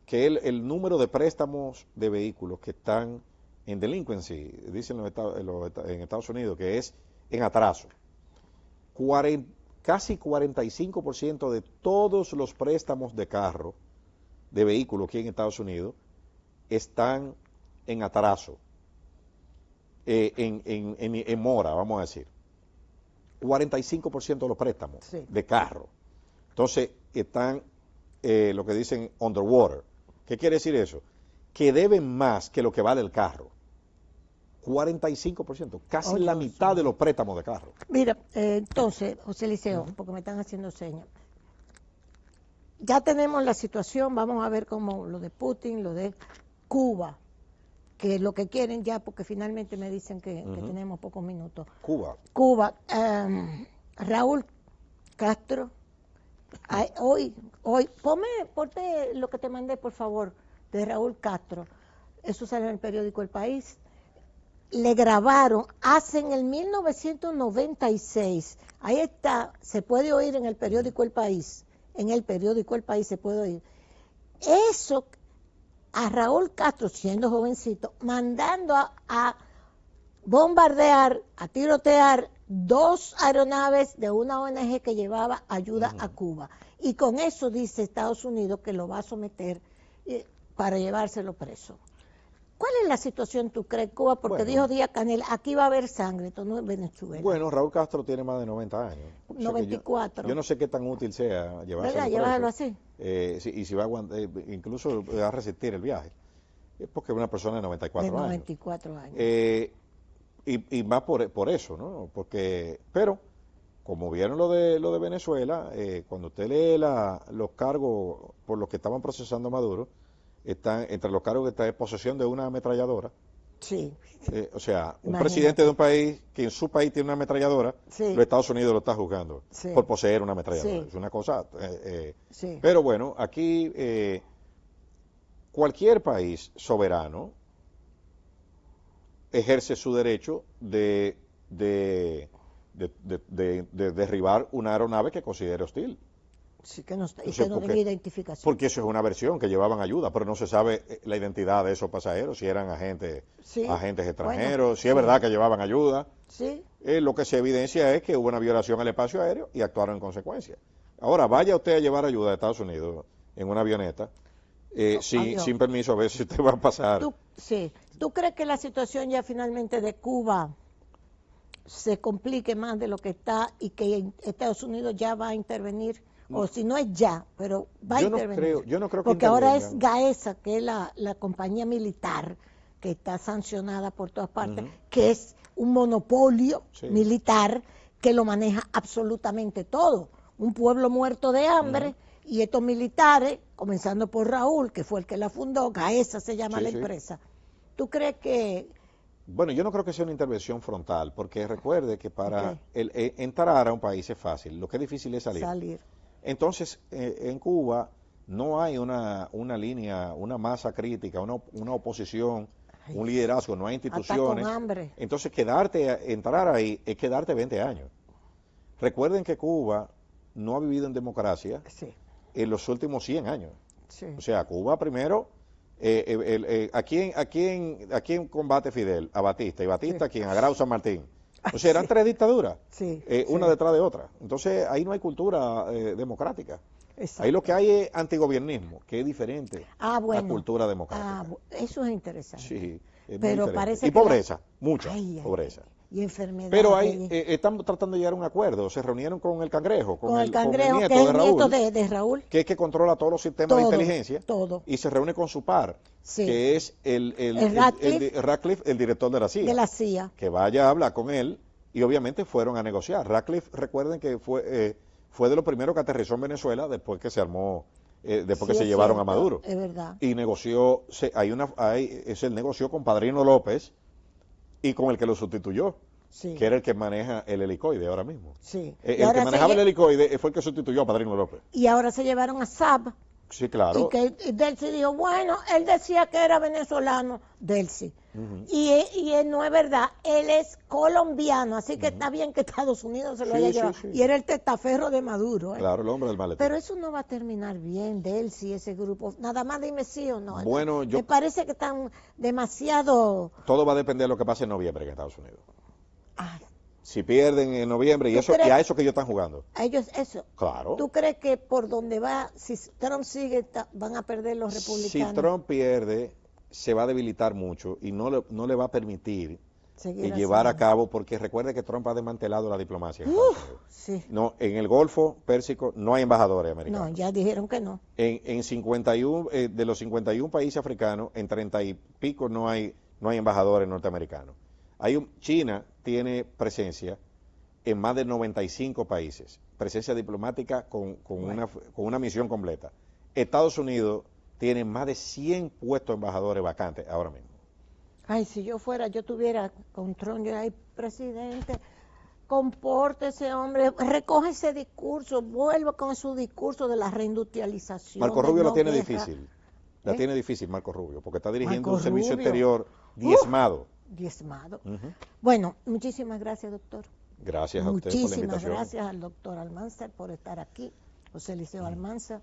que el número de préstamos de vehículos que están en delinquency, dicen en Estados Unidos, que es en atraso. Casi 45% de todos los préstamos de carro, de vehículos aquí en Estados Unidos, están en atraso, en mora, vamos a decir. 45% de los préstamos de carro. Entonces, están lo que dicen underwater. ¿Qué quiere decir eso? Que deben más que lo que vale el carro. 45%, casi la mitad de los préstamos de carro. Mira, entonces, José Liceo, porque me están haciendo señas. Ya tenemos la situación, vamos a ver cómo lo de Putin, lo de Cuba, que lo que quieren ya, porque finalmente me dicen que tenemos pocos minutos. Cuba, Raúl Castro, hoy, ponte lo que te mandé, por favor, de Raúl Castro. Eso sale en el periódico El País. Le grabaron, hace en el 1996, ahí está, se puede oír en el periódico El País, se puede oír. Eso, a Raúl Castro, siendo jovencito, mandando a bombardear, a tirotear 2 aeronaves de una ONG que llevaba ayuda a Cuba. Y con eso dice Estados Unidos que lo va a someter para llevárselo preso. ¿Cuál es la situación, tú crees, Cuba? Porque dijo Díaz-Canel, aquí va a haber sangre, esto no es Venezuela. Bueno, Raúl Castro tiene más de 90 años. 94. Yo no sé qué tan útil sea llevárselo así. Y si va a aguantar, incluso va a resistir el viaje. Es porque es una persona de 94 años. Y más por eso, ¿no? Pero, como vieron lo de Venezuela, cuando usted lee los cargos por los que estaban procesando a Maduro, están entre los cargos que está en posesión de una ametralladora. Sí. O sea, un presidente de un país que en su país tiene una ametralladora, los Estados Unidos lo está juzgando por poseer una ametralladora. Es una cosa. Pero bueno, aquí cualquier país soberano ejerce su derecho de derribar una aeronave que considere hostil. Sí, que no tiene identificación. Porque eso es una versión que llevaban ayuda, pero no se sabe la identidad de esos pasajeros, si eran agentes extranjeros, si es verdad que llevaban ayuda. Sí. Lo que se evidencia es que hubo una violación al espacio aéreo y actuaron en consecuencia. Ahora, vaya usted a llevar ayuda a Estados Unidos en una avioneta, sin permiso, a ver si usted va a pasar. ¿Tú crees que la situación ya finalmente de Cuba se complique más de lo que está y que Estados Unidos ya va a intervenir? O si no es ya, pero va a intervenir. Yo no creo que porque ahora es GAESA, que es la compañía militar que está sancionada por todas partes, que es un monopolio militar que lo maneja absolutamente todo. Un pueblo muerto de hambre y estos militares, comenzando por Raúl, que fue el que la fundó, GAESA se llama la empresa. ¿Tú crees que...? Bueno, yo no creo que sea una intervención frontal, porque recuerde que para entrar a un país es fácil, lo que es difícil es salir. Entonces, en Cuba no hay una línea, una masa crítica, una oposición, un liderazgo, no hay instituciones. Hasta con hambre. Entonces, entrar ahí es quedarte 20 años. Recuerden que Cuba no ha vivido en democracia en los últimos 100 años. O sea, Cuba primero, ¿a quién combate Fidel? A Batista. ¿Y Batista a quién? A Grau San Martín. O sea, eran 3 dictaduras, una detrás de otra. Entonces, ahí no hay cultura democrática. Exacto. Ahí lo que hay es antigobiernismo, que es diferente a cultura democrática. Eso es interesante. Sí, es pero muy parece y pobreza, mucha pobreza. y enfermedades. Pero están tratando de llegar a un acuerdo. Se reunieron con el Cangrejo, con el Cangrejo, nieto que es de el Raúl, nieto de Raúl, que es que controla todos los sistemas de inteligencia, y se reúne con su par, que es el Ratcliffe, el director de la CIA, que vaya a hablar con él, y obviamente fueron a negociar. Ratcliffe, recuerden que fue de los primeros que aterrizó en Venezuela después que se armó, después que se llevaron a Maduro. Es verdad. Y negoció, él negoció con Padrino López y con el que lo sustituyó, que era el que maneja el helicoide ahora mismo. Sí. El que manejaba el helicoide fue el que sustituyó a Padrino López. Y ahora se llevaron a Saab. Sí, claro. Y que Delcy dijo, bueno, él decía que era venezolano, Delcy. Y él no es verdad, él es colombiano, así que está bien que Estados Unidos se lo haya llevado. Y era el testaferro de Maduro. Claro, el hombre del maletín. Pero eso no va a terminar bien, Delcy, ese grupo. Nada más dime sí o no. Bueno, me parece que están demasiado... Todo va a depender de lo que pase en noviembre en Estados Unidos. Si pierden en noviembre, y a eso que ellos están jugando. A ellos, eso. Claro. ¿Tú crees que por donde va, si Trump sigue, van a perder los republicanos? Si Trump pierde, se va a debilitar mucho y no le va a permitir llevar a cabo, porque recuerde que Trump ha desmantelado la diplomacia. No, en el Golfo Pérsico no hay embajadores americanos. No, ya dijeron que no. En 51, de los 51 países africanos, en 30 y pico no hay embajadores norteamericanos. China tiene presencia en más de 95 países, presencia diplomática con una misión completa. Estados Unidos tiene más de 100 puestos embajadores vacantes ahora mismo. Ay, si yo tuviera con Trump, yo, presidente, compórtese, hombre, recoge ese discurso, vuelva con su discurso de la reindustrialización. Marco Rubio la tiene difícil, tiene difícil Marco Rubio, porque está dirigiendo un servicio exterior diezmado. Bueno, muchísimas gracias, doctor. Gracias a usted por la invitación. Muchísimas gracias al doctor Almanzar por estar aquí, José Eliseo Almanzar.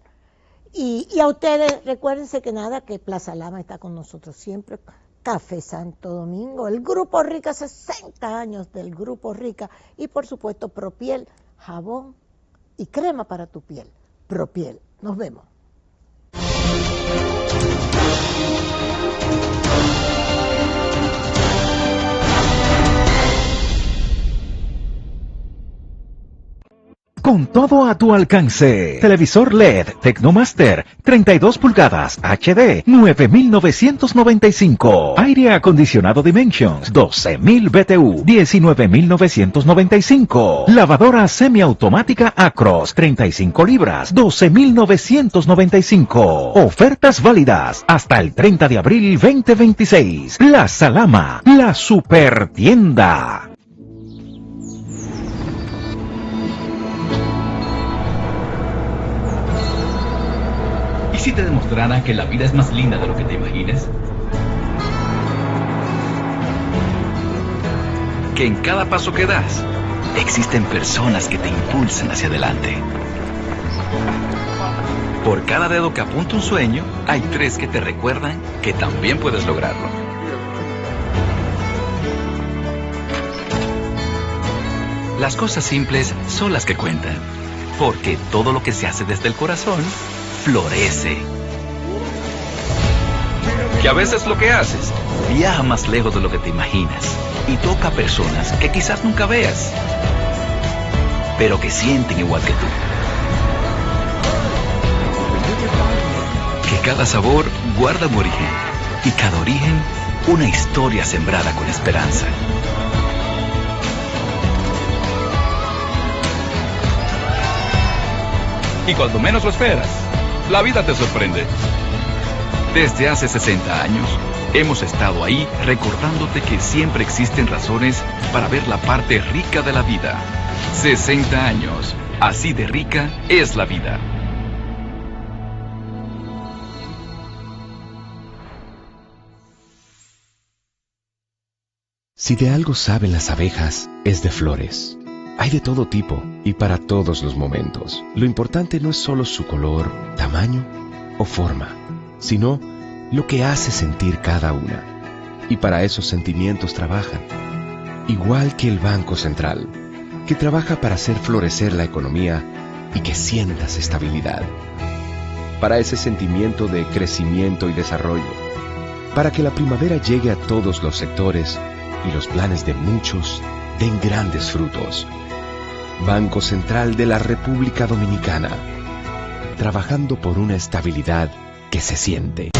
Y a ustedes, recuérdense que Plaza Lama está con nosotros siempre. Café Santo Domingo, el Grupo Rica, 60 años del Grupo Rica. Y por supuesto, Propiel, jabón y crema para tu piel. Propiel. Nos vemos. Con todo a tu alcance. Televisor LED Tecnomaster 32 pulgadas HD 9.995. Aire acondicionado Dimensions 12.000 BTU 19.995. Lavadora semiautomática Acros 35 libras 12.995. Ofertas válidas hasta el 30 de abril 2026. Plaza Lama, la supertienda. ¿Y si te demostrara que la vida es más linda de lo que te imaginas? Que en cada paso que das, existen personas que te impulsan hacia adelante. Por cada dedo que apunta un sueño, hay 3 que te recuerdan que también puedes lograrlo. Las cosas simples son las que cuentan, porque todo lo que se hace desde el corazón florece. Que a veces lo que haces viaja más lejos de lo que te imaginas y toca a personas que quizás nunca veas, pero que sienten igual que tú. Que cada sabor guarda un origen y cada origen una historia sembrada con esperanza. Y cuando menos lo esperas, la vida te sorprende. Desde hace 60 años, hemos estado ahí recordándote que siempre existen razones para ver la parte rica de la vida. 60 años, así de rica es la vida. Si de algo saben las abejas, es de flores. Hay de todo tipo y para todos los momentos. Lo importante no es solo su color, tamaño o forma, sino lo que hace sentir cada una. Y para esos sentimientos trabajan. Igual que el Banco Central, que trabaja para hacer florecer la economía y que sientas estabilidad. Para ese sentimiento de crecimiento y desarrollo. Para que la primavera llegue a todos los sectores y los planes de muchos den grandes frutos. Banco Central de la República Dominicana, trabajando por una estabilidad que se siente.